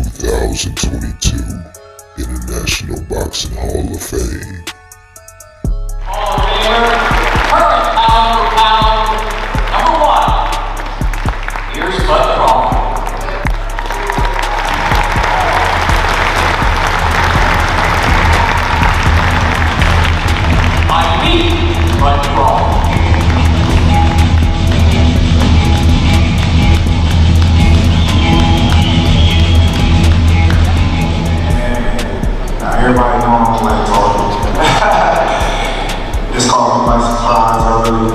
2022 International Boxing Hall of Fame. Hall of Famer, current pound for pound, number 1. Here's Bud Crawford. I meet Bud Crawford. Everybody know I'm playing talking. This caught me by surprise. I really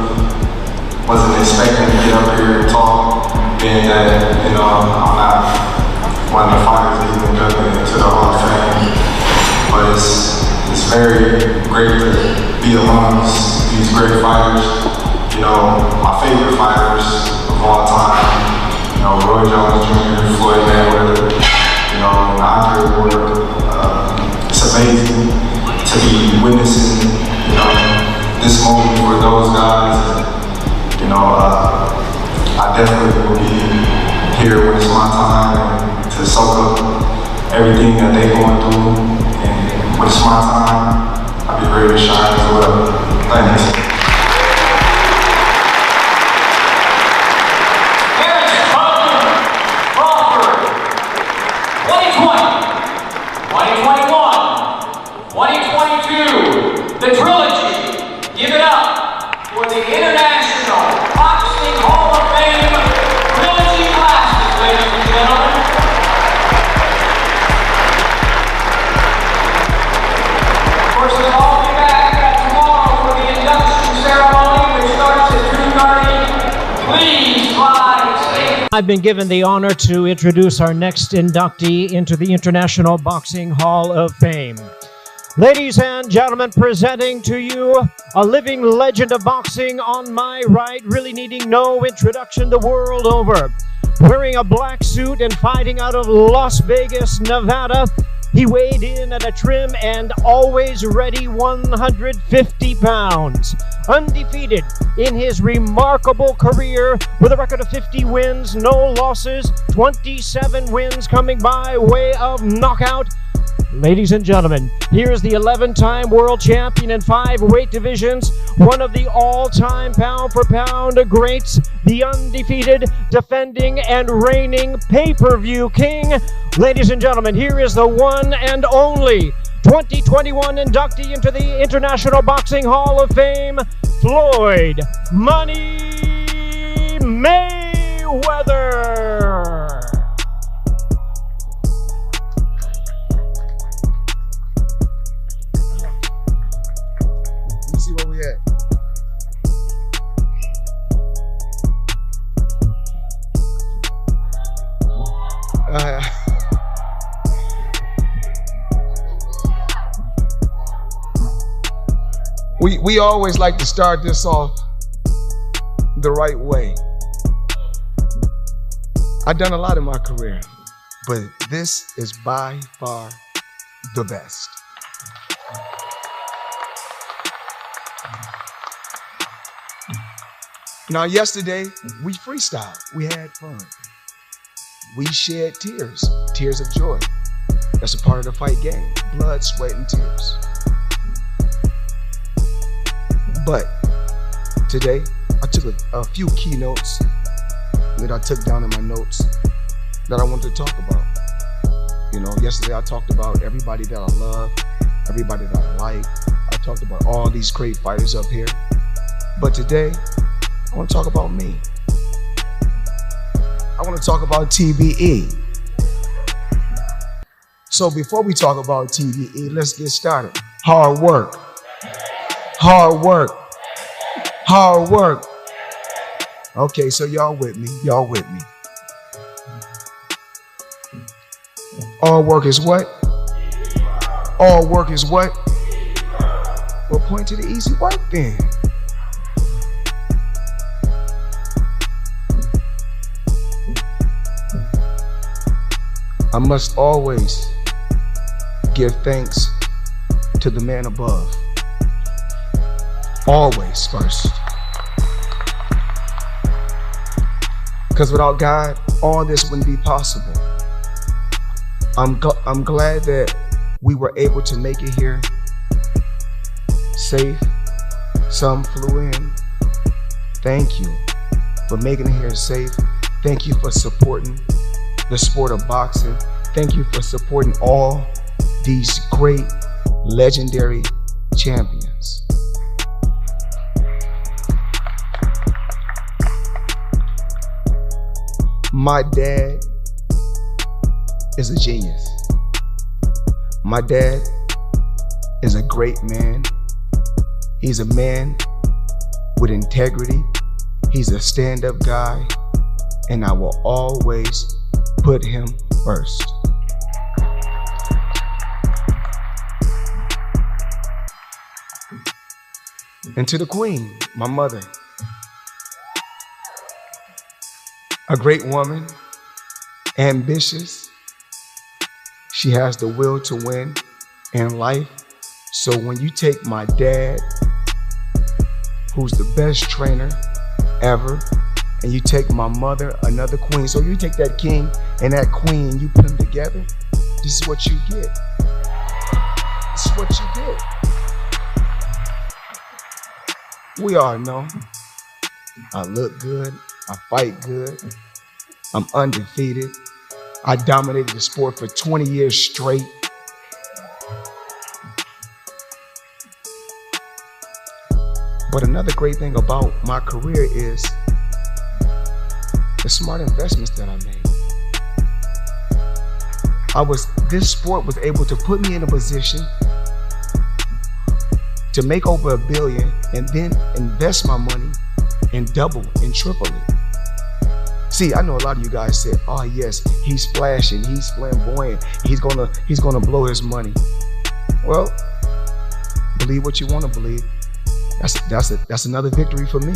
wasn't expecting to get up here and talk, being that, I'm not one of the fighters that even dug into the Hall of Fame. But it's very great to be amongst these great fighters. My favorite fighters of all time. RoyJones Jr., Floyd Mayweather, Andre Ward. It's amazing to be witnessing, this moment for those guys. I definitely will be here when it's my time to soak up everything that they're going through. And when it's my time, I'll be ready to shine as well. Thanks. Crawford, 2020, 2021. 2022, the trilogy. Give it up for the International Boxing Hall of Fame trilogy classes, ladies and gentlemen. Of course, we'll all be back tomorrow for the induction ceremony, which starts at 2:30. Please fly safe. I've been given the honor to introduce our next inductee into the International Boxing Hall of Fame. Ladies and gentlemen, presenting to you a living legend of boxing on my right, really needing no introduction the world over. Wearing a black suit and fighting out of Las Vegas, Nevada, he weighed in at a trim and always ready 150 pounds. Undefeated in his remarkable career with a record of 50 wins, no losses, 27 wins coming by way of knockout. Ladies and gentlemen, here's the 11-time world champion in 5 weight divisions, one of the all-time pound-for-pound greats, the undefeated, defending, and reigning pay-per-view king. Ladies and gentlemen, here is the one and only 2021 inductee into the International Boxing Hall of Fame, Floyd Money Mayweather. See where we at. We always like to start this off the right way. I've done a lot in my career, but this is by far the best. Now, yesterday, we freestyled. We had fun. We shed tears, tears of joy. That's a part of the fight game. Blood, sweat, and tears. But today, I took a few keynotes that I took down in my notes that I wanted to talk about. Yesterday I talked about everybody that I love, everybody that I like. I talked about all these great fighters up here. But today, I want to talk about me. I want to talk about TBE. So before we talk about TBE, let's get started. Hard work. Hard work. Hard work. Okay, so y'all with me. Y'all with me. All work is what? All work is what? Well, point to the easy work then. I must always give thanks to the man above. Always first. Because without God, all this wouldn't be possible. I'm glad that we were able to make it here safe. Some flew in. Thank you for making it here safe. Thank you for supporting the sport of boxing. Thank you for supporting all these great, legendary champions. My dad is a genius. My dad is a great man. He's a man with integrity. He's a stand-up guy, and I will always put him first. And to the queen, my mother, a great woman, ambitious. She has the will to win in life. So when you take my dad, who's the best trainer ever, and you take my mother, another queen, so you take that king and that queen and you put them together, this is what you get. This is what you get. We all know I look good, I fight good, I'm undefeated. I dominated the sport for 20 years straight. But another great thing about my career is the smart investments that I made. This sport was able to put me in a position to make over $1 billion and then invest my money and double and triple it. See, I know a lot of you guys said, oh yes, he's flashing, he's flamboyant, he's gonna blow his money. Well, believe what you want to believe. That's another victory for me.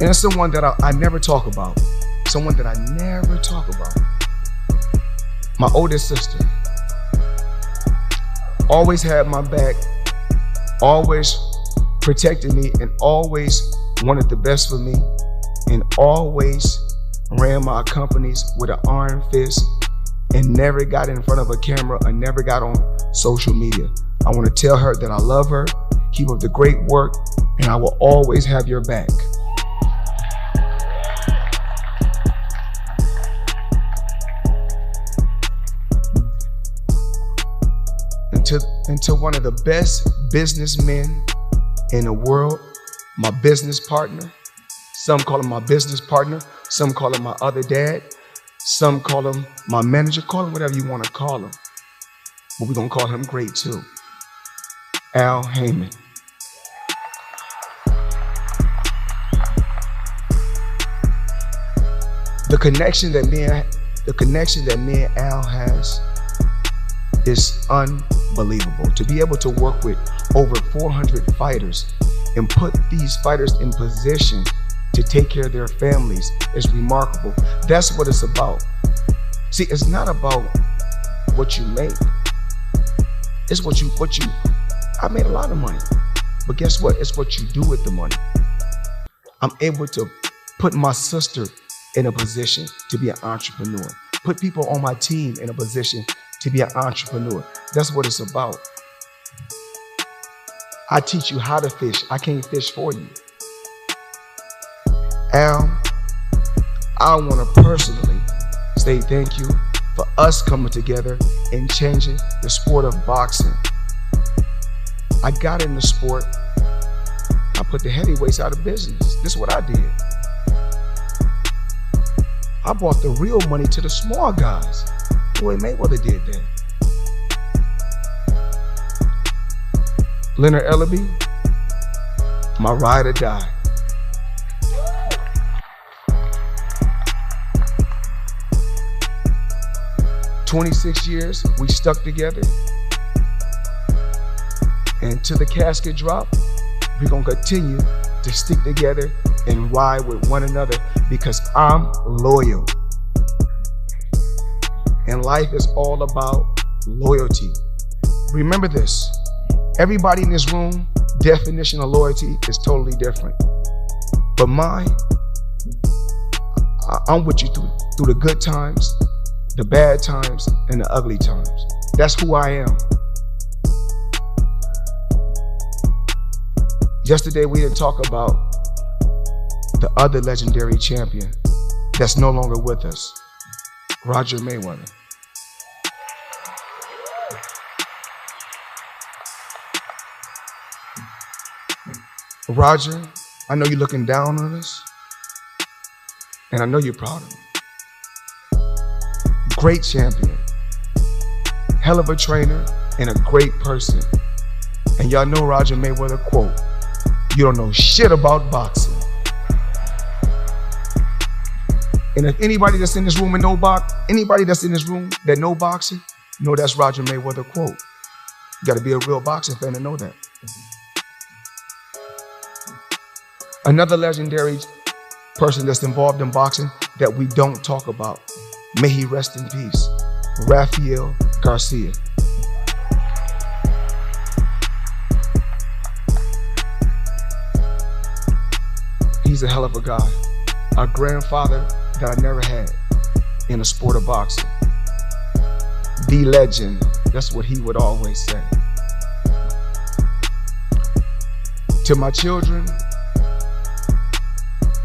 And it's someone that I never talk about. Someone that I never talk about. My oldest sister. Always had my back, always protected me, and always wanted the best for me, and always ran my companies with an iron fist and never got in front of a camera or never got on social media. I want to tell her that I love her, keep up the great work, and I will always have your back. And to one of the best businessmen in the world, my business partner. Some call him my business partner. Some call him my other dad. Some call him my manager. Call him whatever you want to call him. But we're going to call him great too. Al Heyman. The connection that me and Al has is unbelievable. To be able to work with over 400 fighters and put these fighters in position to take care of their families is remarkable. That's what it's about. See, it's not about what you make. It's what you, I made a lot of money, but guess what? It's what you do with the money. I'm able to put my sister in a position to be an entrepreneur, put people on my team in a position to be an entrepreneur. That's what it's about. I teach you how to fish. I can't fish for you. Al, I want to personally say thank you for us coming together and changing the sport of boxing. I got in the sport. I put the heavyweights out of business. This is what I did. I brought the real money to the small guys. Floyd Mayweather did that. Leonard Ellaby, my ride or die. "26 years, we stuck together. And to the casket drop, we're gonna continue to stick together and ride with one another because I'm loyal. And life is all about loyalty. Remember this, everybody in this room, definition of loyalty is totally different. But mine, I'm with you through the good times, the bad times, and the ugly times. That's who I am. Yesterday, we didn't talk about the other legendary champion that's no longer with us, Roger Mayweather. Roger, I know you're looking down on us, and I know you're proud of me. Great champion, hell of a trainer, and a great person. And y'all know Roger Mayweather quote, "You don't know shit about boxing." And if anybody that's in this room and anybody that's in this room that know boxing, know that's Roger Mayweather quote. You gotta be a real boxing fan to know that. Another legendary person that's involved in boxing that we don't talk about, may he rest in peace, Rafael Garcia. He's a hell of a guy, a grandfather that I never had in the sport of boxing. The legend, that's what he would always say. To my children,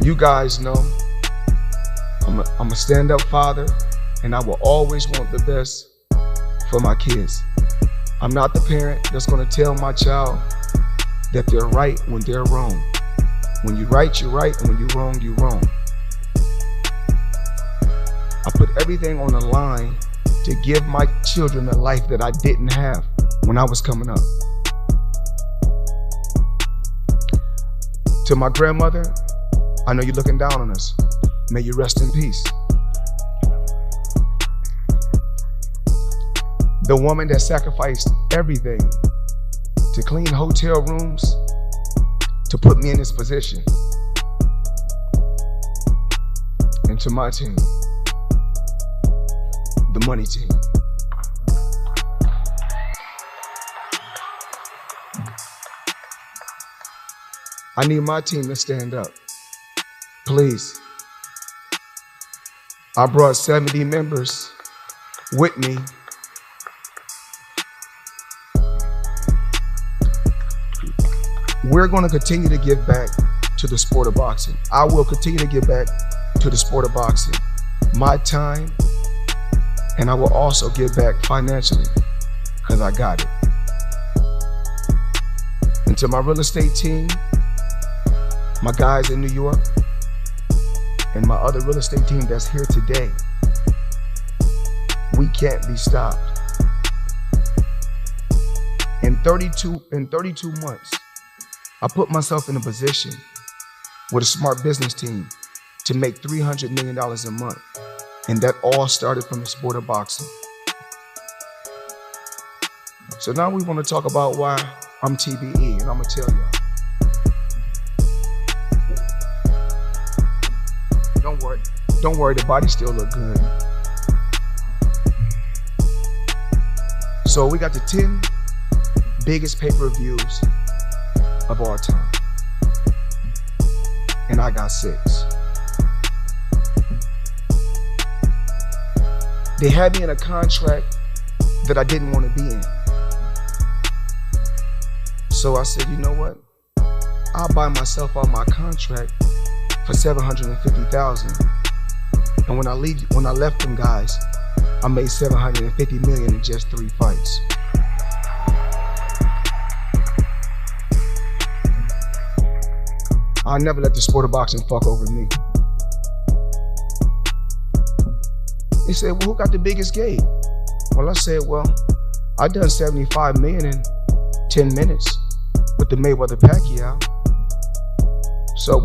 you guys know I'm a stand-up father, and I will always want the best for my kids. I'm not the parent that's gonna tell my child that they're right when they're wrong. When you're right, you're right, and when you're wrong, you're wrong. I put everything on the line to give my children a life that I didn't have when I was coming up. To my grandmother, I know you're looking down on us. May you rest in peace. The woman that sacrificed everything to clean hotel rooms to put me in this position. And to my team, the money team. I need my team to stand up. Please. I brought 70 members with me. We're going to continue to give back to the sport of boxing. I will continue to give back to the sport of boxing. My time, and I will also give back financially, because I got it. And to my real estate team, my guys in New York, and my other real estate team that's here today, we can't be stopped. In 32 months, I put myself in a position with a smart business team to make $300 million a month. And that all started from the sport of boxing. So now we want to talk about why I'm TBE, and I'm gonna tell y'all. Don't worry, the body still look good. So we got the 10 biggest pay-per-views of all time. And I got 6. They had me in a contract that I didn't want to be in. So I said, you know what? I'll buy myself out my contract for $750,000. And when I left them guys, I made $750 million in just 3 fights. I'll never let the sport of boxing fuck over me. They said, well, who got the biggest gate? Well, I said, well, I done 75 million in 10 minutes with the Mayweather Pacquiao. So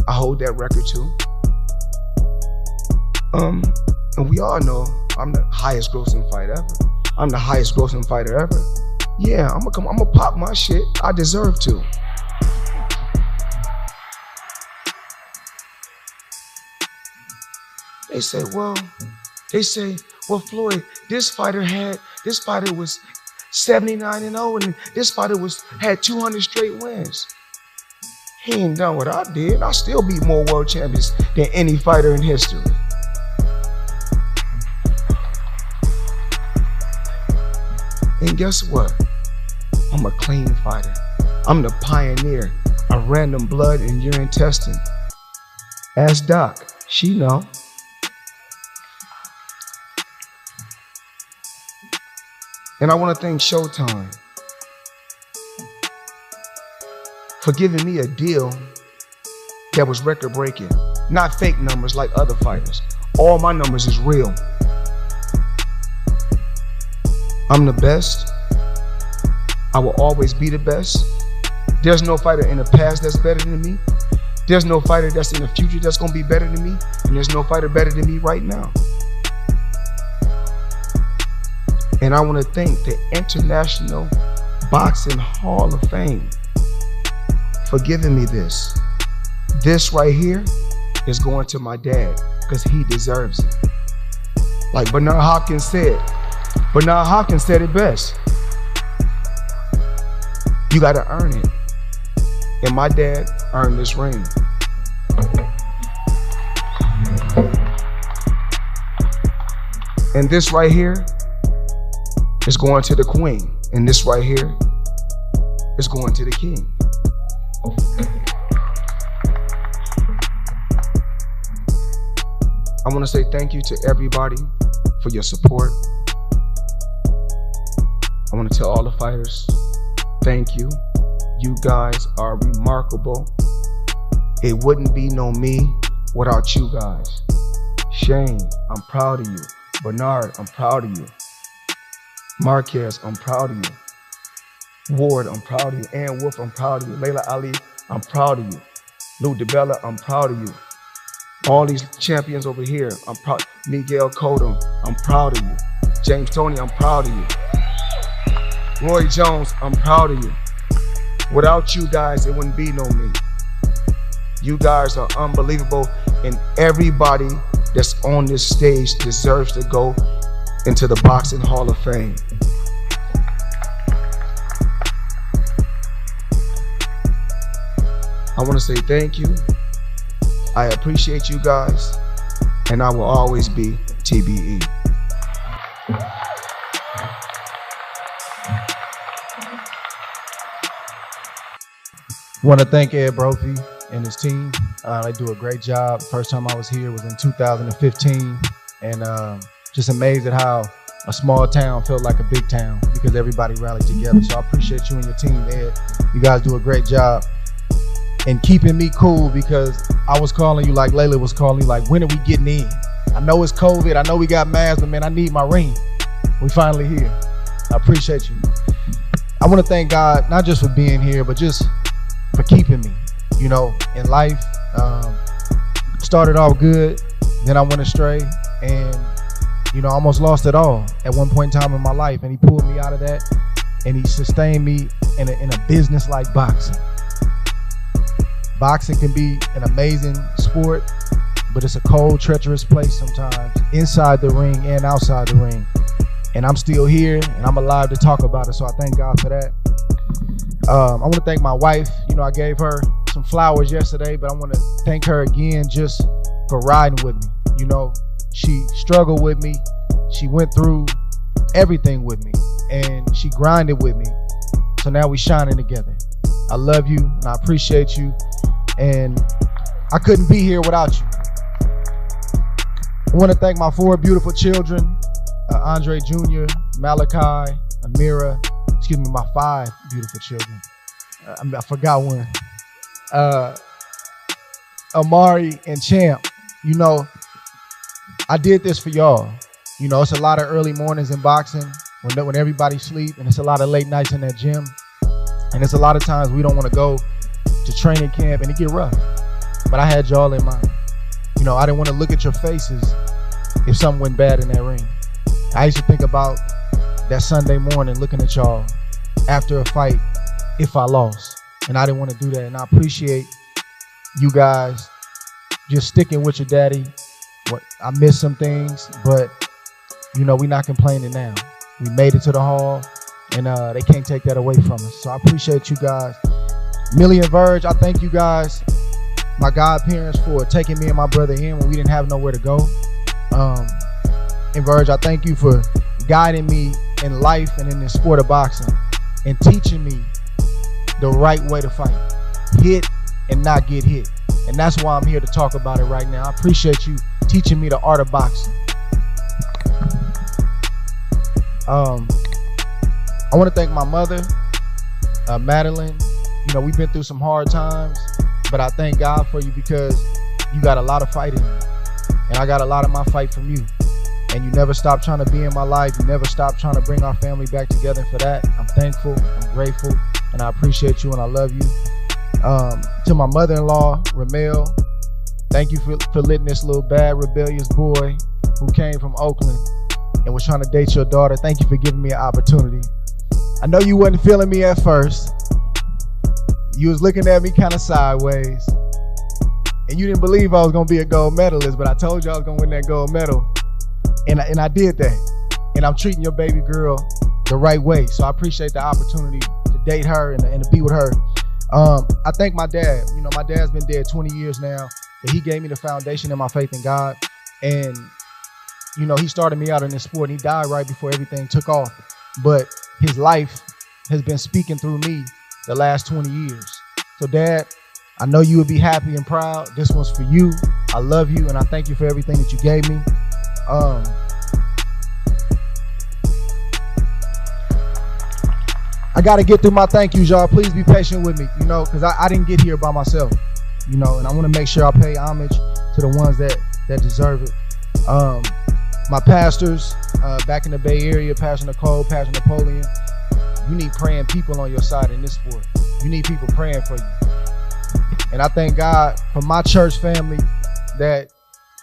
I hold that record too. And we all know I'm the highest grossing fighter ever. I'm the highest grossing fighter ever. Yeah, I'm gonna pop my shit. I deserve to. They say, well, Floyd, this fighter was 79-0, and this fighter had 200 straight wins. He ain't done what I did. I still beat more world champions than any fighter in history. And guess what? I'm a clean fighter. I'm the pioneer of random blood and urine testing. Ask Doc, she know. And I want to thank Showtime for giving me a deal that was record breaking. Not fake numbers like other fighters. All my numbers is real. I'm the best. I will always be the best. There's no fighter in the past that's better than me. There's no fighter that's in the future that's gonna be better than me. And there's no fighter better than me right now. And I wanna thank the International Boxing Hall of Fame for giving me this. This right here is going to my dad because he deserves it. Like Bernard Hopkins said it best. You gotta earn it. And my dad earned this ring. And this right here is going to the queen. And this right here is going to the king. I want to say thank you to everybody for your support. I want to tell all the fighters, thank you. You guys are remarkable. It wouldn't be no me without you guys. Shane, I'm proud of you. Bernard, I'm proud of you. Marquez, I'm proud of you. Ward, I'm proud of you. Ann Wolf, I'm proud of you. Laila Ali, I'm proud of you. Lou DiBella, I'm proud of you. All these champions over here, I'm proud. Miguel Cotto, I'm proud of you. James Toney, I'm proud of you. RoyJones, I'm proud of you. Without you guys, it wouldn't be no me. You guys are unbelievable, and everybody that's on this stage deserves to go into the Boxing Hall of Fame. I want to say thank you. I appreciate you guys, and I will always be TBE. Want to thank Ed Brophy and his team. They do a great job. First time I was here was in 2015, and just amazed at how a small town felt like a big town because everybody rallied together. So I appreciate you and your team, Ed. You guys do a great job and keeping me cool because I was calling you like Laila was calling you, like, when are we getting in? I know it's COVID. I know we got masks, but man, I need my ring. We finally here. I appreciate you. I want to thank God, not just for being here, but just for keeping me, you know, in life. Started off good, then I went astray, and you know, I almost lost it all at one point in time in my life, and he pulled me out of that, and he sustained me in a business like boxing. Boxing can be an amazing sport, but it's a cold, treacherous place sometimes, inside the ring and outside the ring. And I'm still here, and I'm alive to talk about it, so I thank God for that. I want to thank my wife. You know, I gave her some flowers yesterday, but I want to thank her again just for riding with me. You know, she struggled with me. She went through everything with me, and she grinded with me. So now we shining together. I love you, and I appreciate you, and I couldn't be here without you. I want to thank my 4 beautiful children, Andre Jr., Malachi, Amira, my 5 beautiful children. I forgot one. Amari and Champ. You know, I did this for y'all. You know, it's a lot of early mornings in boxing when everybody sleep, and it's a lot of late nights in that gym. And it's a lot of times we don't want to go to training camp and it get rough. But I had y'all in mind. You know, I didn't want to look at your faces if something went bad in that ring. I used to think about that Sunday morning looking at y'all after a fight if I lost. And I didn't want to do that. And I appreciate you guys just sticking with your daddy. I missed some things, but you know, we're not complaining now. We made it to the hall, and they can't take that away from us. So I appreciate you guys. Millie and Verge, I thank you guys, my godparents, for taking me and my brother in when we didn't have nowhere to go. And Verge, I thank you for guiding me in life and in the sport of boxing and teaching me the right way to fight. Hit and not get hit. And that's why I'm here to talk about it right now. I appreciate you teaching me the art of boxing. I want to thank my mother, Madeline. You know, we've been through some hard times, but I thank God for you because you got a lot of fight in you. And I got a lot of my fight from you. And you never stop trying to be in my life. You never stop trying to bring our family back together. And for that, I'm thankful, I'm grateful, and I appreciate you and I love you. To my mother-in-law, Ramel, thank you for letting this little bad, rebellious boy who came from Oakland and was trying to date your daughter. Thank you for giving me an opportunity. I know you wasn't feeling me at first. You was looking at me kind of sideways. And you didn't believe I was going to be a gold medalist, but I told you I was going to win that gold medal. And I did that. And I'm treating your baby girl the right way. So I appreciate the opportunity to date her and to be with her. I thank my dad. You know, my dad's been dead 20 years now, but he gave me the foundation and my faith in God. And, you know, he started me out in this sport and he died right before everything took off. But his life has been speaking through me the last 20 years. So Dad, I know you would be happy and proud. This one's for you. I love you and I thank you for everything that you gave me. I got to get through my thank yous, y'all. Please be patient with me, you know, because I didn't get here by myself, you know, and I want to make sure I pay homage to the ones that deserve it. My pastors back in the Bay Area, Pastor Nicole, Pastor Napoleon, you need praying people on your side in this sport. You need people praying for you. And I thank God for my church family that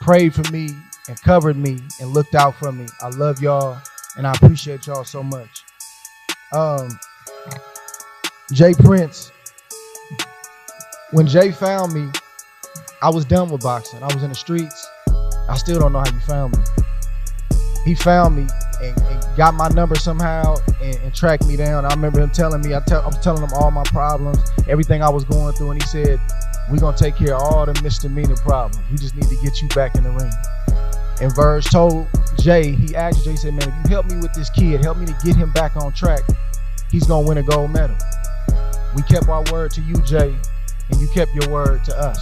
prayed for me and covered me and looked out for me. I love y'all and I appreciate y'all so much. Jay Prince, when Jay found me, I was done with boxing. I was in the streets. I still don't know how you found me. He found me and got my number somehow and tracked me down. I remember him telling me, I was telling him all my problems, everything I was going through, and he said, we're going to take care of all the misdemeanor problems. We just need to get you back in the ring. And Verge told Jay, he asked Jay, he said, man, if you help me with this kid, help me to get him back on track, he's going to win a gold medal. We kept our word to you, Jay, and you kept your word to us.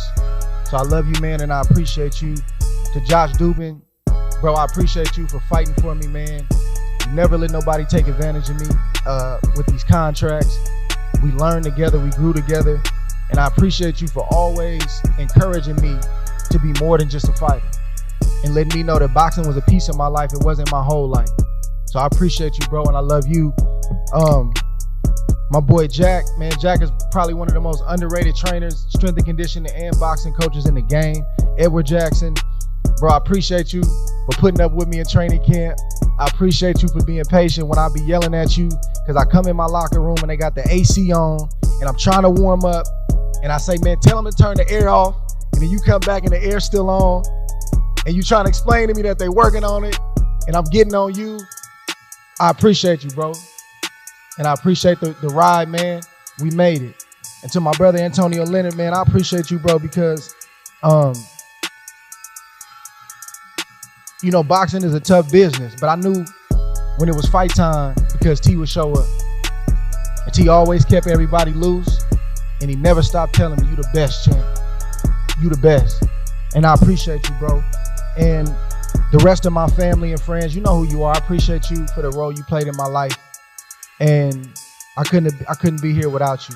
So I love you, man, and I appreciate you. To Josh Dubin, bro, I appreciate you for fighting for me, man. You never let nobody take advantage of me with these contracts. We learned together, we grew together, and I appreciate you for always encouraging me to be more than just a fighter and letting me know that boxing was a piece of my life. It wasn't my whole life. So I appreciate you, bro, and I love you. My boy Jack, man, Jack is probably one of the most underrated trainers, strength and conditioning and boxing coaches in the game. Edward Jackson, bro, I appreciate you for putting up with me in training camp. I appreciate you for being patient when I be yelling at you, because I come in my locker room and they got the AC on and I'm trying to warm up and I say, man, tell them to turn the air off, and then you come back and the air's still on and you trying to explain to me that they working on it and I'm getting on you. I appreciate you, bro. And I appreciate the ride, man. We made it. And to my brother Antonio Leonard, man, I appreciate you, bro, because you know, boxing is a tough business, but I knew when it was fight time because T would show up. And T always kept everybody loose, and he never stopped telling me, you the best, champ. You the best. And I appreciate you, bro. And the rest of my family and friends, you know who you are. I appreciate you for the role you played in my life. And I couldn't be here without you.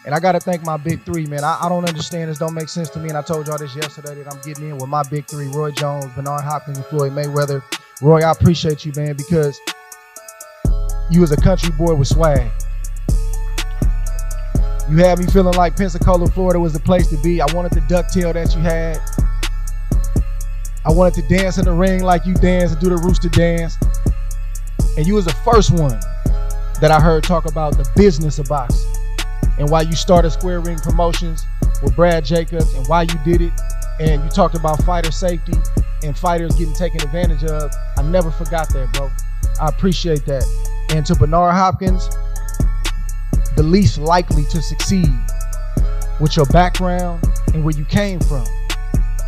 And I got to thank my big three, man. I don't understand this. Don't make sense to me. And I told y'all this yesterday that I'm getting in with my big three, RoyJones, Bernard Hopkins, and Floyd Mayweather. Roy, I appreciate you, man, because you was a country boy with swag. You had me feeling like Pensacola, Florida was the place to be. I wanted the ducktail that you had. I wanted to dance in the ring like you dance and do the rooster dance. And you was the first one that I heard talk about the business of boxing and why you started Square Ring Promotions with Brad Jacobs and why you did it. And you talked about fighter safety and fighters getting taken advantage of. I never forgot that, bro. I appreciate that. And to Bernard Hopkins, the least likely to succeed with your background and where you came from,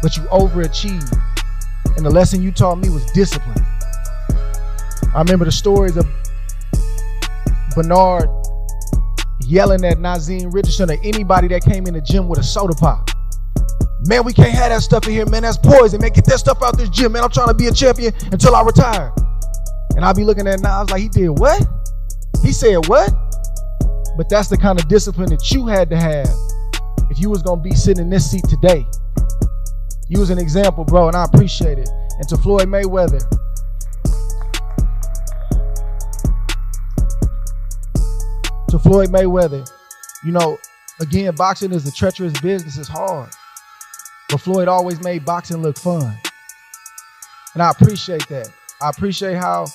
but you overachieved. And the lesson you taught me was discipline. I remember the stories of Bernard yelling at Nazim Richardson or anybody that came in the gym with a soda pop. Man, we can't have that stuff in here, man. That's poison, man. Get that stuff out this gym, man. I'm trying to be a champion until I retire. And I'll be looking at Nas like, he did what? He said what? But that's the kind of discipline that you had to have if you was gonna be sitting in this seat today. You was an example, bro, and I appreciate it. And to Floyd Mayweather, you know, again, boxing is a treacherous business. It's hard. But Floyd always made boxing look fun. And I appreciate that. I appreciate how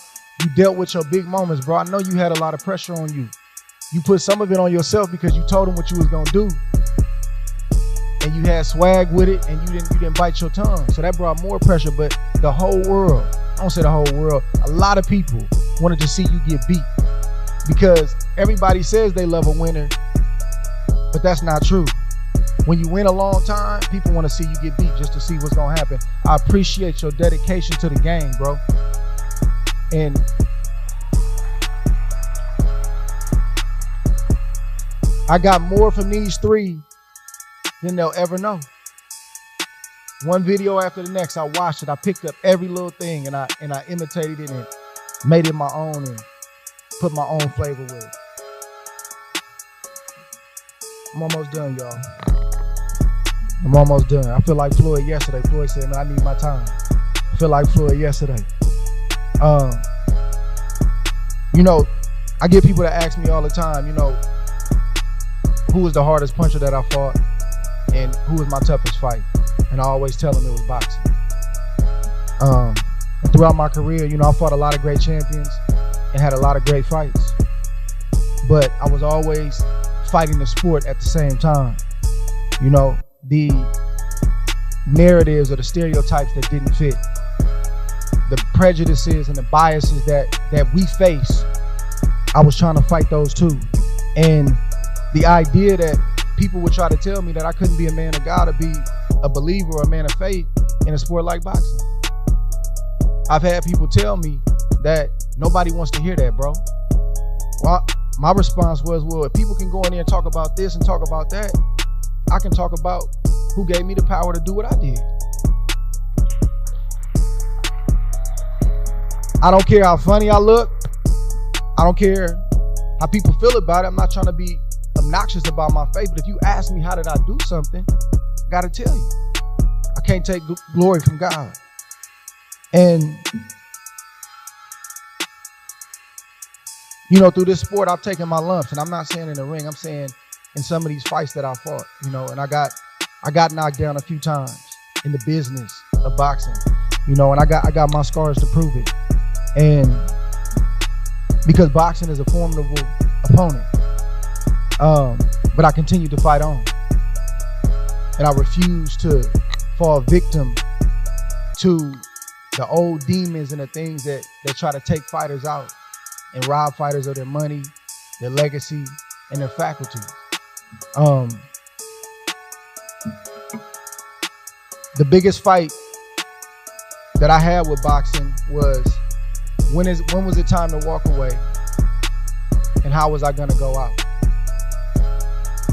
you dealt with your big moments, bro. I know you had a lot of pressure on you. You put some of it on yourself because you told him what you was gonna do. And you had swag with it, and you didn't bite your tongue. So that brought more pressure. But the whole world, I don't say the whole world, a lot of people wanted to see you get beat. Because everybody says they love a winner, but that's not true. When you win a long time, people want to see you get beat just to see what's gonna happen. I appreciate your dedication to the game, bro. And I got more from these three than they'll ever know. One video after the next, I watched it. I picked up every little thing and I imitated it and made it my own and put my own flavor with it. I'm almost done, y'all. I'm almost done. I feel like Floyd yesterday. Floyd said, man, I need my time. I feel like Floyd yesterday. You know, I get people that ask me all the time, you know, who was the hardest puncher that I fought and who was my toughest fight? And I always tell them it was boxing. And throughout my career, you know, I fought a lot of great champions and had a lot of great fights. But I was always fighting the sport at the same time. You know, the narratives or the stereotypes that didn't fit, the prejudices and the biases that we face, I was trying to fight those too. And the idea that people would try to tell me that I couldn't be a man of God or be a believer or a man of faith in a sport like boxing. I've had people tell me that nobody wants to hear that, bro. Well, my response was, well, if people can go in there and talk about this and talk about that, I can talk about who gave me the power to do what I did. I don't care how funny I look. I don't care how people feel about it. I'm not trying to be obnoxious about my faith, but if you ask me how did I do something, I gotta tell you. I can't take glory from God. And you know, through this sport, I've taken my lumps, and I'm not saying in the ring, I'm saying in some of these fights that I fought, you know, and I got knocked down a few times in the business of boxing, you know, and I got my scars to prove it. And because boxing is a formidable opponent, but I continue to fight on, and I refuse to fall victim to the old demons and the things that try to take fighters out and rob fighters of their money, their legacy, and their faculties. The biggest fight that I had with boxing was when was it time to walk away, and how was I gonna go out?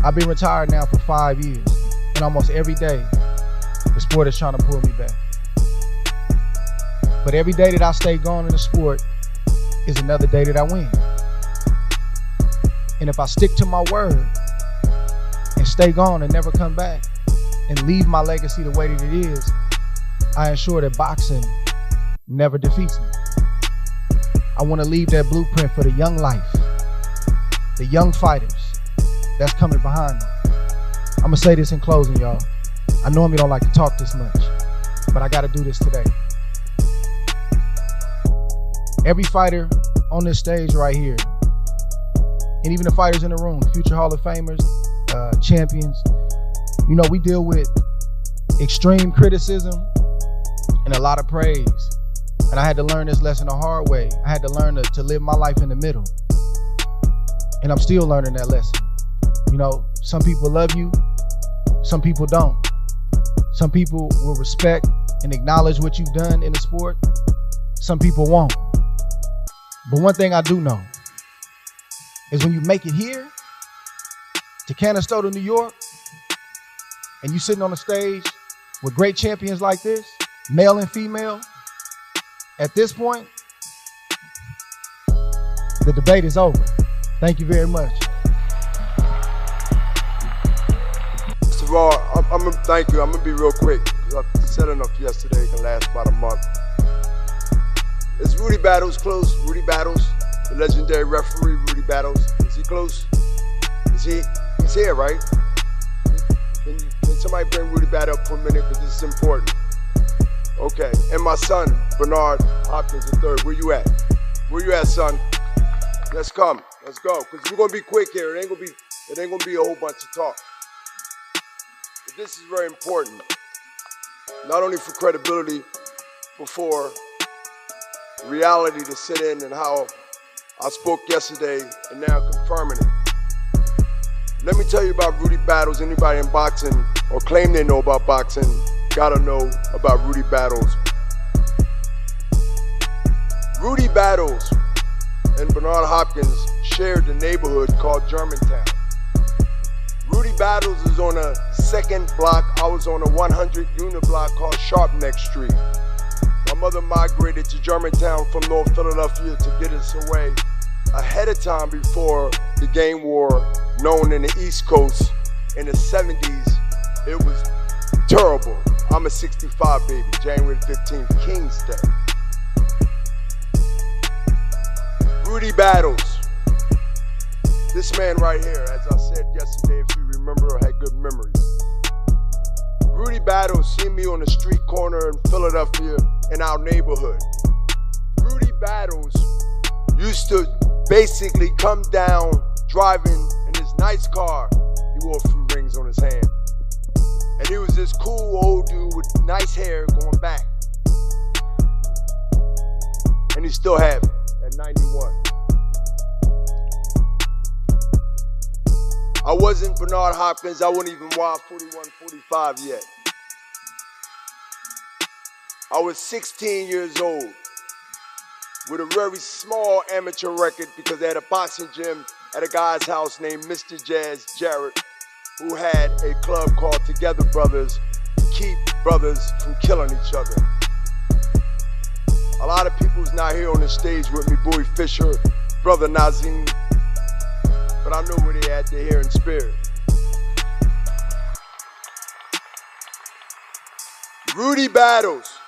I've been retired now for 5 years, and almost every day the sport is trying to pull me back. But every day that I stay gone in the sport is another day that I win. And if I stick to my word and stay gone and never come back and leave my legacy the way that it is, I ensure that boxing never defeats me. I want to leave that blueprint for the young life, the young fighters that's coming behind me. I'm gonna say this in closing, y'all. I normally don't like to talk this much, but I gotta do this today. Every fighter on this stage right here, and even the fighters in the room, future Hall of Famers, champions, you know, we deal with extreme criticism and a lot of praise. And I had to learn this lesson the hard way. I had to learn to live my life in the middle. And I'm still learning that lesson. You know, some people love you Some people don't. Some people will respect and acknowledge what you've done in the sport. Some people won't. But one thing I do know is when you make it here to Canastota, New York, and you sitting on the stage with great champions like this, male and female, at this point, the debate is over. Thank you very much. First of all, I'm gonna thank you. I'm gonna be real quick. I said enough yesterday. It can last about a month. Is Rudy Battles close? Rudy Battles, the legendary referee, Rudy Battles. Is he close? Is he? He's here, right? Can somebody bring Rudy Battles up for a minute, because this is important. Okay. And my son, Bernard Hopkins III. Where you at? Where you at, son? Let's come. Let's go. Because we're gonna be quick here. It ain't gonna be a whole bunch of talk. But this is very important. Not only for credibility, but for reality to sit in, and how I spoke yesterday and now confirming it. Let me tell you about Rudy Battles. Anybody in boxing or claim they know about boxing gotta know about Rudy Battles. Rudy Battles and Bernard Hopkins shared the neighborhood called Germantown. Rudy Battles is on a second block. I was on a 100 unit block called Sharpneck Street. My mother migrated to Germantown from North Philadelphia to get us away ahead of time before the gang war known in the East Coast in the 70s. It was terrible. I'm a 65 baby, January 15th, King's Day. Rudy Battles. This man right here, as I said yesterday, if you remember or had good memories. Rudy Battles seen me on the street corner in Philadelphia in our neighborhood. Rudy Battles used to basically come down driving in his nice car. He wore a few rings on his hand. And he was this cool old dude with nice hair going back. And he still have it at 91. I wasn't Bernard Hopkins. I wasn't even Wild 41, 45 yet. I was 16 years old with a very small amateur record because they had a boxing gym at a guy's house named Mr. Jazz Jarrett, who had a club called Together Brothers to keep brothers from killing each other. A lot of people who's not here on the stage with me, Bowie Fisher, Brother Nazim, but I know where they at, they're here in spirit. Rudy Battles,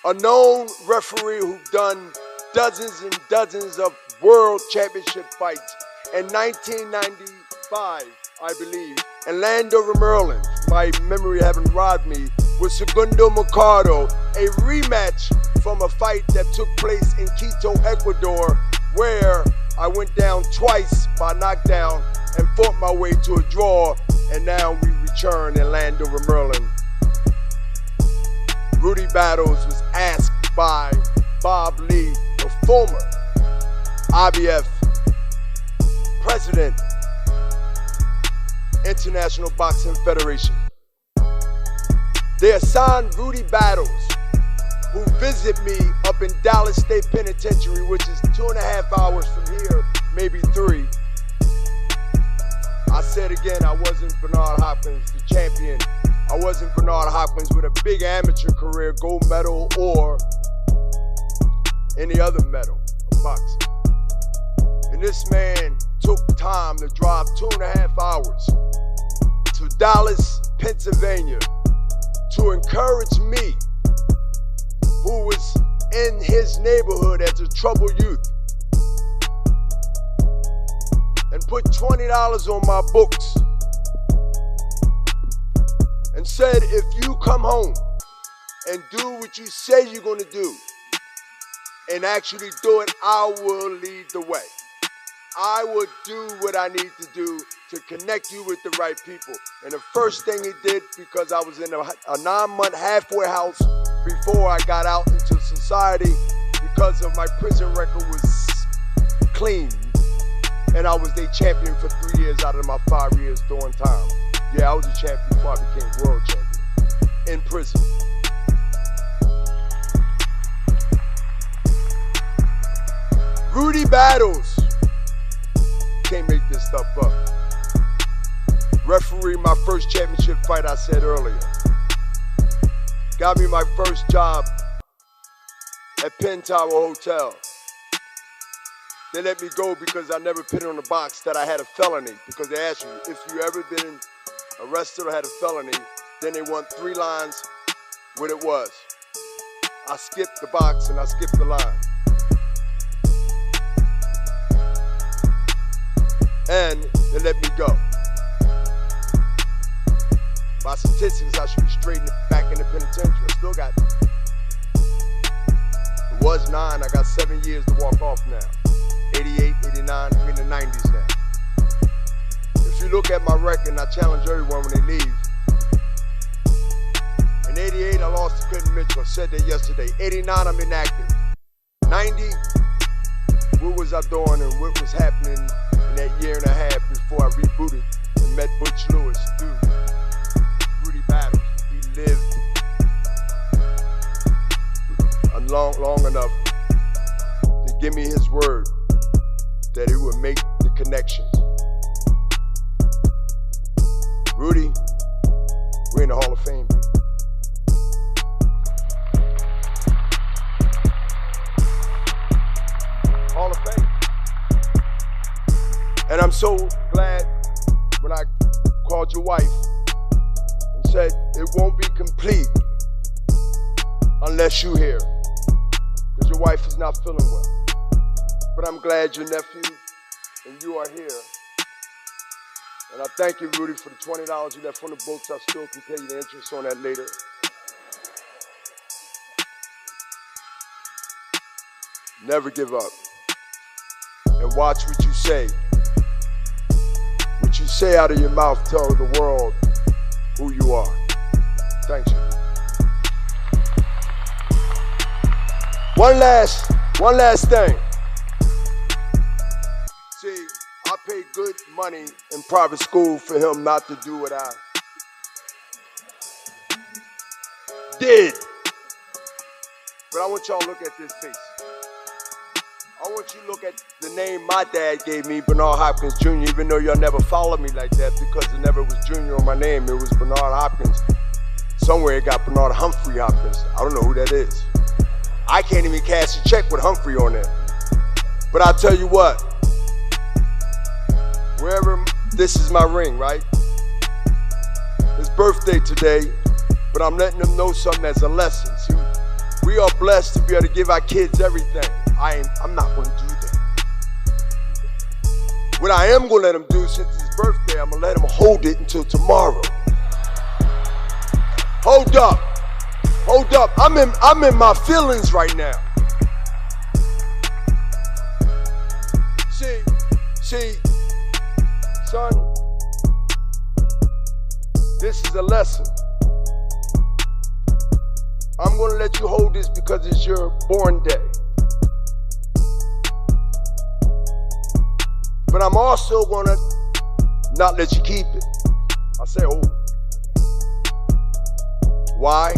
a known referee who done dozens and dozens of world championship fights. In 1995, I believe, in Landover, Maryland, my memory haven't robbed me, with Segundo Mercado, a rematch from a fight that took place in Quito, Ecuador, where I went down twice by knockdown and fought my way to a draw, and now we return in Landover, Maryland. Rudy Battles was asked by Bob Lee, the former IBF president, International Boxing Federation. They assigned Rudy Battles, who visit me up in Dallas State Penitentiary, which is 2.5 hours from here, maybe 3. I said again, I wasn't Bernard Hopkins, the champion. I wasn't Bernard Hopkins with a big amateur career, gold medal, or any other medal of boxing. And this man took time to drive 2.5 hours to Dallas, Pennsylvania, to encourage me, who was in his neighborhood as a troubled youth, and put $20 on my books and said, if you come home and do what you say you're gonna do and actually do it, I will lead the way. I will do what I need to do to connect you with the right people. And the first thing he did, because I was in a 9-month halfway house before I got out into society, because of my prison record was clean, and I was their champion for 3 years out of my 5 years doing time. Yeah, I was a champion before I became world champion. In prison. Rudy Battles. Can't make this stuff up. Referee my first championship fight I said earlier. Got me my first job at Penn Tower Hotel. They let me go because I never put on the box that I had a felony, because they asked you, if you ever been arrested or had a felony, then they want 3 lines what it was. I skipped the box and I skipped the line. And they let me go. By statistics, I should be straight back in the penitentiary. I still got it. It was 9, I got 7 years to walk off now. 88, 89, I'm in the 90s now. If you look at my record, and I challenge everyone when they leave. In 88, I lost to Clinton Mitchell. I said that yesterday. 89, I'm inactive. 90, what was I doing and what was happening in that year and a half before I rebooted and met Butch Lewis through Rudy Battles. He lived long enough to give me his word that he would make the connections. Rudy, we're in the Hall of Fame. Hall of Fame. And I'm so glad when I called your wife and said it won't be complete unless you're here, because your wife is not feeling well. But I'm glad your nephew and you are here. And I thank you, Rudy, for the $20 you left on the books. I still can pay you the interest on that later. Never give up. And watch what you say. What you say out of your mouth, tell the world who you are. Thanks, you. One last thing. See, I paid good money in private school for him not to do what I did. But I want y'all to look at this face. I want you to look at the name my dad gave me, Bernard Hopkins Jr., even though y'all never followed me like that because it never was Jr. on my name. It was Bernard Hopkins. Somewhere it got Bernard Humphrey Hopkins. I don't know who that is. I can't even cash a check with Humphrey on there. But I'll tell you what, wherever, this is my ring, right? His birthday today, but I'm letting them know something as a lesson. See, we are blessed to be able to give our kids everything. I'm not going to do that. What I am going to let him do, since it's his birthday, I'm going to let him hold it until tomorrow. Hold up. Hold up. I'm in my feelings right now. See, son, this is a lesson. I'm going to let you hold this because it's your born day. But I'm also going to not let you keep it. I say, oh. Why?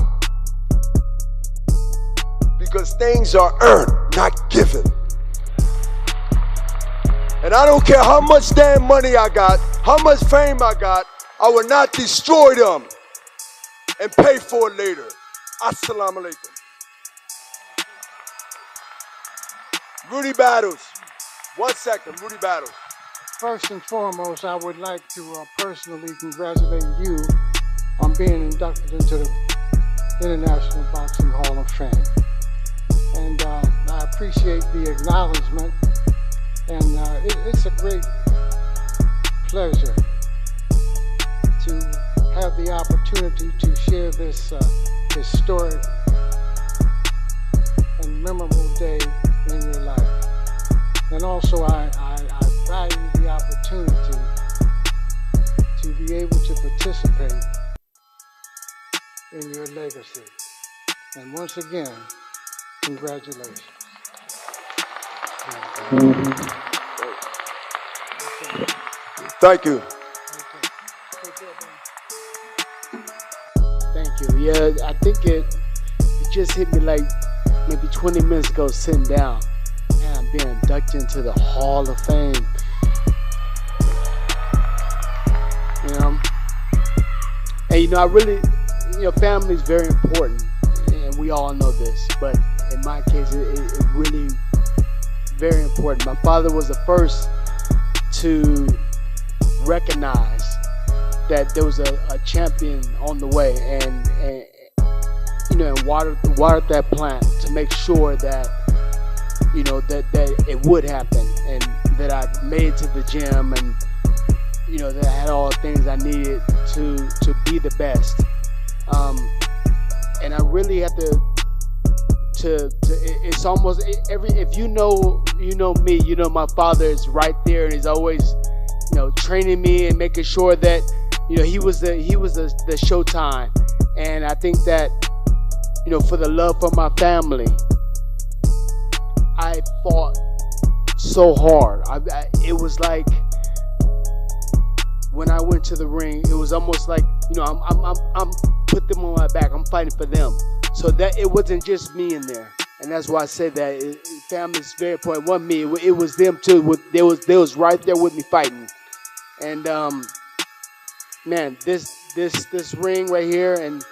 Because things are earned, not given. And I don't care how much damn money I got, how much fame I got, I will not destroy them and pay for it later. Assalamu alaikum. Rudy Battles. 1 second, Rudy Battles. First and foremost, I would like to personally congratulate you on being inducted into the International Boxing Hall of Fame. And I appreciate the acknowledgement, and it's a great pleasure to have the opportunity to share this historic and memorable day in your life. And also I value the opportunity to be able to participate in your legacy. And once again, congratulations. Thank you. Okay. Take care, man. Yeah, I think it just hit me like maybe 20 minutes ago sitting down. Man, I'm being inducted into the Hall of Fame. You know? And you know, I really, you know, family is very important. And we all know this. But in my case, it really very important. My father was the first to recognize that there was a champion on the way, and you know, and watered that plant to make sure that, you know, that it would happen, and that I made it to the gym, and you know, that I had all the things I needed to be the best. And I really have to it's almost if you know me, you know my father is right there, and he's always, you know, training me and making sure that, you know, he was the showtime. And I think that, you know, for the love for my family, I fought so hard. It was like when I went to the ring, it was almost like, you know, I'm put them on my back. I'm fighting for them. So that it wasn't just me in there, and that's why I said that family is very important. It wasn't me; it was them too. They was right there with me fighting. And man, this ring right here, and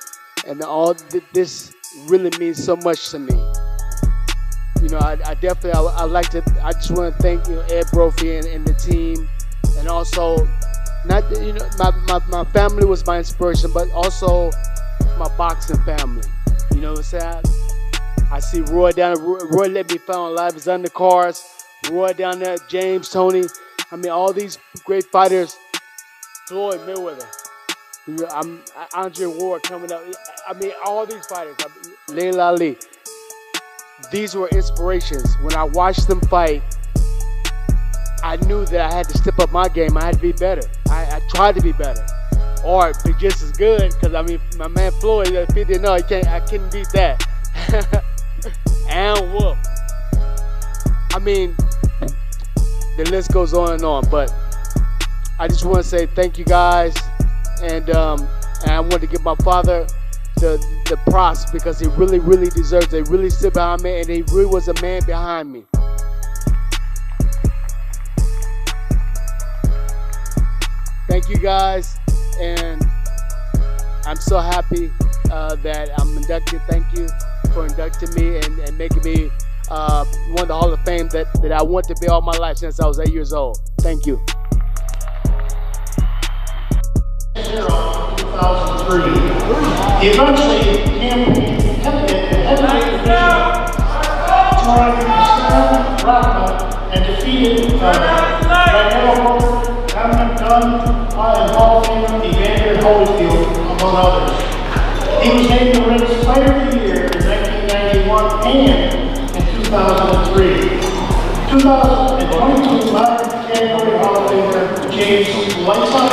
all this really means so much to me. You know, I definitely I like to. I just want to thank, you know, Ed Brophy and the team, and also not, you know, my family was my inspiration, but also my boxing family. You know what I'm saying? I see Roy down there. Roy let me find live his undercards. Roy down there, James, Toney. I mean, all these great fighters. Floyd Mayweather. You know, Andre Ward coming up. I mean, all these fighters. Laila Ali. These were inspirations. When I watched them fight, I knew that I had to step up my game. I had to be better. I tried to be better. Or be just as good, because I mean, my man Floyd, if he didn't know, I couldn't beat that. And whoop. I mean, the list goes on and on, but I just want to say thank you guys, and I want to give my father the props, because he really, really deserves it. He really stood behind me, and he really was a man behind me. Thank you guys. And I'm so happy that I'm inducted. Thank you for inducting me and making me one of the Hall of Fame that I want to be all my life since I was 8 years old. Thank you. 2003. He eventually campaigned heavyweight division, and defeated Manuel, and Hall of Famer Evander Holyfield, among others. He was named the Rings Player of the Year in 1991 and in 2003. 2022 Latin category Hall of Famer James Lights Out.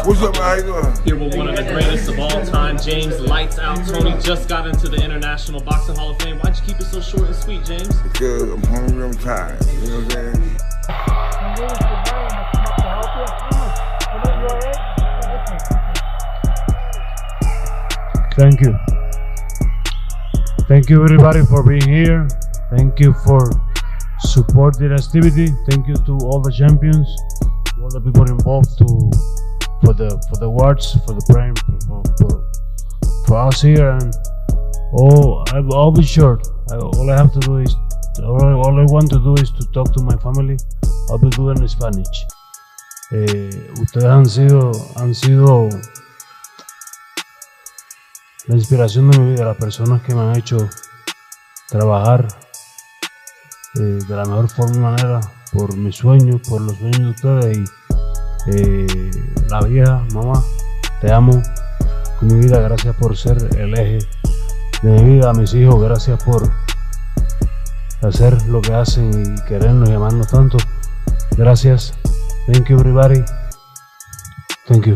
What's up, man? How you doing? Here with one of the greatest of all time, James Lights Out Toney. Just got into the International Boxing Hall of Fame. Why'd you keep it so short and sweet, James? Because I'm hungry, I'm tired. You know what I'm saying? Thank you. Thank you everybody for being here. Thank you for supporting the activity. Thank you to all the champions, to all the people involved for the awards, for the prime, for us here. And I'll be short. All I want to do is to talk to my family. I'll be doing in Spanish. Ustedes han sido la inspiración de mi vida, las personas que me han hecho trabajar de la mejor manera por mis sueños, por los sueños de ustedes. Y la vieja, mamá, te amo con mi vida, gracias por ser el eje de mi vida. A mis hijos, gracias por hacer lo que hacen y querernos y amarnos tanto. Gracias. Thank you everybody. Thank you.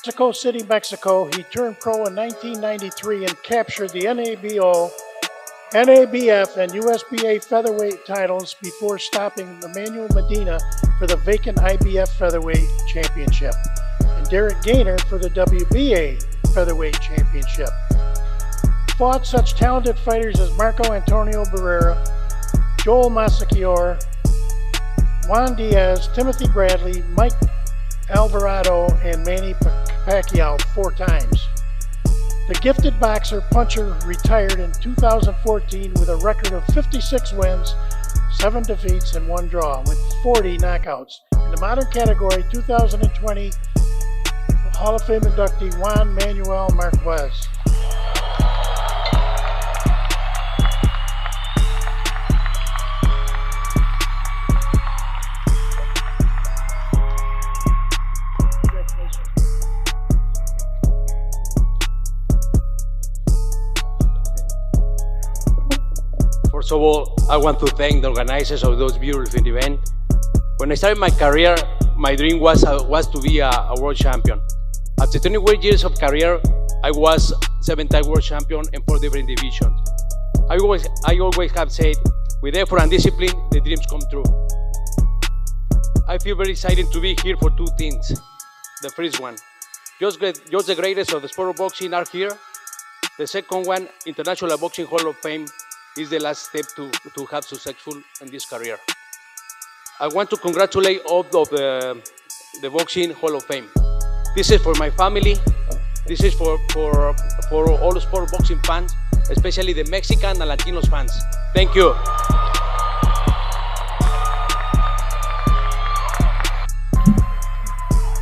Mexico City, Mexico. He turned pro in 1993 and captured the NABO, NABF, and USBA featherweight titles before stopping Emmanuel Medina for the vacant IBF featherweight championship and Derek Gaynor for the WBA featherweight championship. Fought such talented fighters as Marco Antonio Barrera, Joel Massachior, Juan Diaz, Timothy Bradley, Mike Alvarado, and Manny Pacquiao 4 times. The gifted boxer puncher retired in 2014 with a record of 56 wins, 7 defeats, and 1 draw, with 40 knockouts. In the modern category, 2020 Hall of Fame inductee Juan Manuel Marquez. First of all, I want to thank the organizers of those beautiful events. When I started my career, my dream was to be a world champion. After 21 years of career, I was 7-time world champion in 4 different divisions. I always have said, with effort and discipline, the dreams come true. I feel very excited to be here for 2 things. The first one, just the greatest of the sport of boxing are here. The second one, International Boxing Hall of Fame is the last step to have successful in this career. I want to congratulate all of the Boxing Hall of Fame. This is for my family. This is for all the sport boxing fans, especially the Mexican and Latinos fans. Thank you.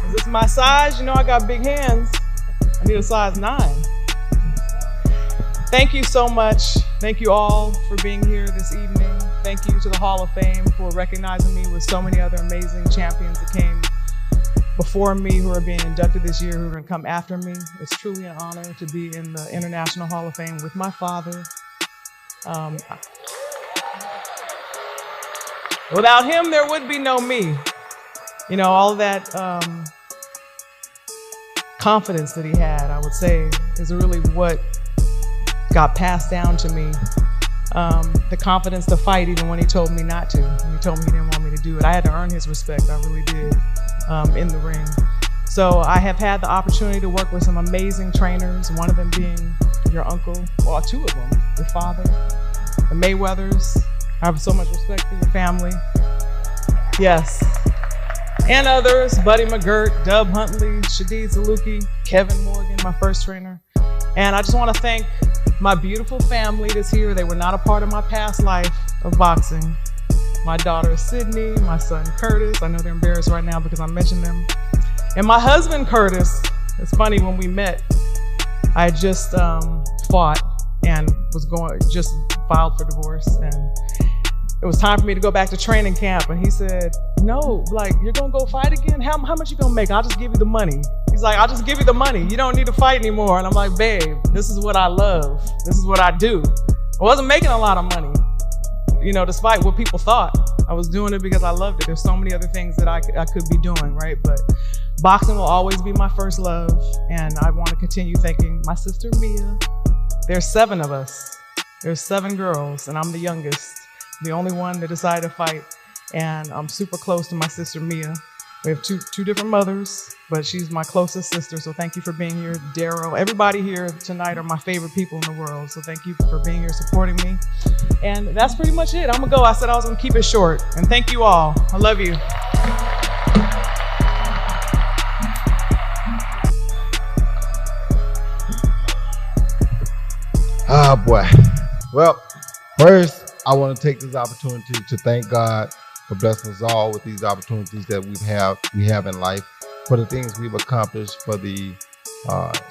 Is this my size? You know I got big hands. I need a size 9. Thank you so much. Thank you all for being here this evening. Thank you to the Hall of Fame for recognizing me with so many other amazing champions that came before me who are being inducted this year, who are going to come after me. It's truly an honor to be in the International Hall of Fame with my father. Without him, there would be no me. You know, all that confidence that he had, I would say, is really what got passed down to me. The confidence to fight even when he told me not to. When he told me he didn't want me to do it. I had to earn his respect, I really did, in the ring. So I have had the opportunity to work with some amazing trainers, one of them being your uncle, well, 2 of them, your father, the Mayweathers. I have so much respect for your family. Yes. And others, Buddy McGirt, Dub Huntley, Shadid Zaluki, Kevin Morgan, my first trainer. And I just want to thank my beautiful family that's here. They were not a part of my past life of boxing. My daughter Sydney, my son Curtis. I know they're embarrassed right now because I mentioned them. And my husband Curtis. It's funny, when we met, I had just fought and just filed for divorce. And it was time for me to go back to training camp. And he said, no, like, you're gonna go fight again? How much you gonna make? I'll just give you the money. He's like, I'll just give you the money. You don't need to fight anymore. And I'm like, babe, this is what I love. This is what I do. I wasn't making a lot of money. you know, despite what people thought, I was doing it because I loved it. There's so many other things that I could be doing, right? But boxing will always be my first love, and I want to continue thanking my sister Mia. There's 7 of us. There's 7 girls, and I'm the youngest, the only one that decided to fight, and I'm super close to my sister Mia. We have two different mothers, but she's my closest sister, so thank you for being here. Darryl, everybody here tonight are my favorite people in the world, so thank you for being here, supporting me. And that's pretty much it. I'm gonna go. I said I was gonna keep it short, and thank you all. I love you. Ah, boy. Well, first, I want to take this opportunity to thank God for blessing us all with these opportunities that we have in life, for the things we've accomplished, for the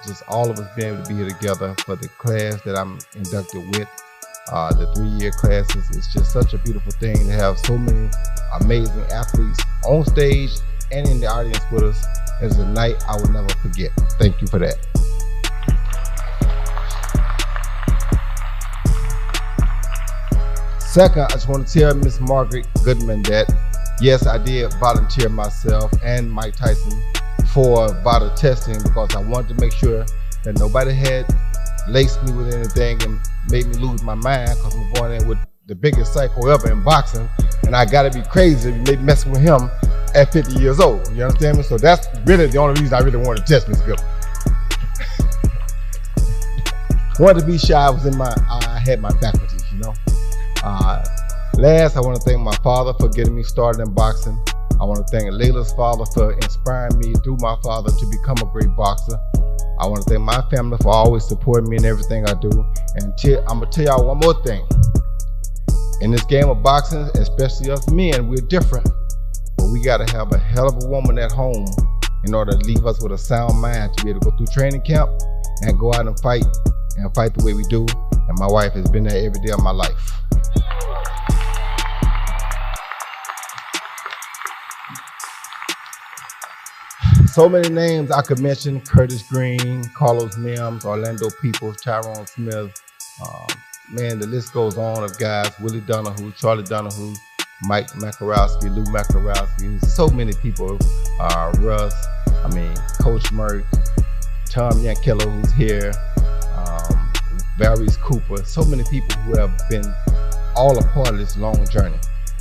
just all of us being able to be here together, for the class that I'm inducted with, the 3-year classes. It's just such a beautiful thing to have so many amazing athletes on stage and in the audience with us. It's a night I will never forget. Thank you for that. Second, I just want to tell Miss Margaret Goodman that, yes, I did volunteer myself and Mike Tyson for vital testing because I wanted to make sure that nobody had laced me with anything and made me lose my mind, because I'm going in with the biggest psycho ever in boxing, and I got to be crazy to maybe messing with him at 50 years old. You understand me? So that's really the only reason I really wanted to test Miss Goodman. Wanted to be shy. I had my faculties, you know. Last, I want to thank my father for getting me started in boxing. I want to thank Laila's father for inspiring me through my father to become a great boxer. I want to thank my family for always supporting me in everything I do. And I'm going to tell y'all one more thing. In this game of boxing, especially us men, we're different. But we got to have a hell of a woman at home in order to leave us with a sound mind to be able to go through training camp and go out and fight the way we do. And my wife has been there every day of my life. So many names I could mention: Curtis Green, Carlos Mims, Orlando Peoples, Tyrone Smith. Man, the list goes on of guys: Willie Donahue, Charlie Donahue, Mike Makarowski, Lou Makarowski. So many people. Russ, Coach Merck, Tom Yankello, who's here, Varys Cooper. So many people who have been all a part of this long journey.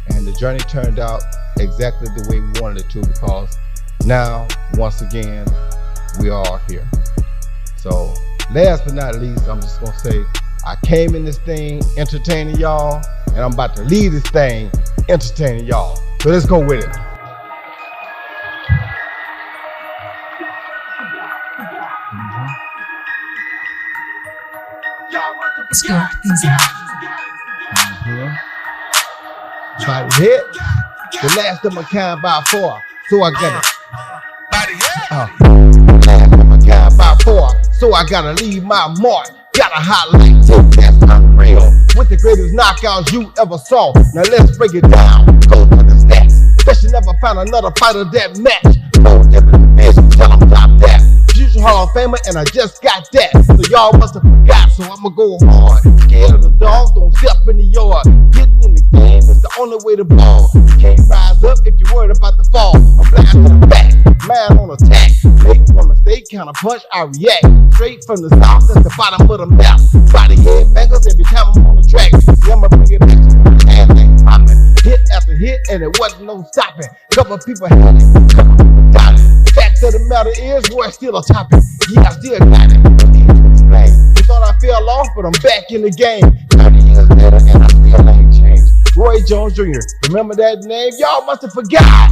And the journey turned out exactly the way we wanted it to, because now, once again, we are here. So, last but not least, I'm just gonna say, I came in this thing entertaining y'all, and I'm about to leave this thing entertaining y'all. So let's go with it. Let's go. Things Body hit. The last of my kind by 4, so I got it. Last of my kind by 4, so I gotta leave my mark. Gotta highlight that's unreal. With the greatest knockouts you ever saw. Now let's break it down. Go to the stats. Bet you never found another fighter that match. Go never tell them stop that. Future Hall of Famer, and I just got that. So y'all must have forgot, so I'ma go hard. Scared of the dogs, don't step in the yard. Getting in the game is the only way to ball. You can't rise up if you're worried about the fall. I'm blind to the back, man on attack. Make one mistake, counter punch, I react. Straight from the south, that's the bottom of the map. Body head bangers every time I'm on the track. Yeah, I'ma bring it back to the hand thing popping. Hit after hit, and it wasn't no stopping. Couple people had it, couple people got it. Fact of the matter is, boy, still a topic. Yeah, I still got it. You thought I fell off, but I'm back in the game. 30 years later, and I still ain't changed. RoyJones Jr., remember that name? Y'all must have forgot.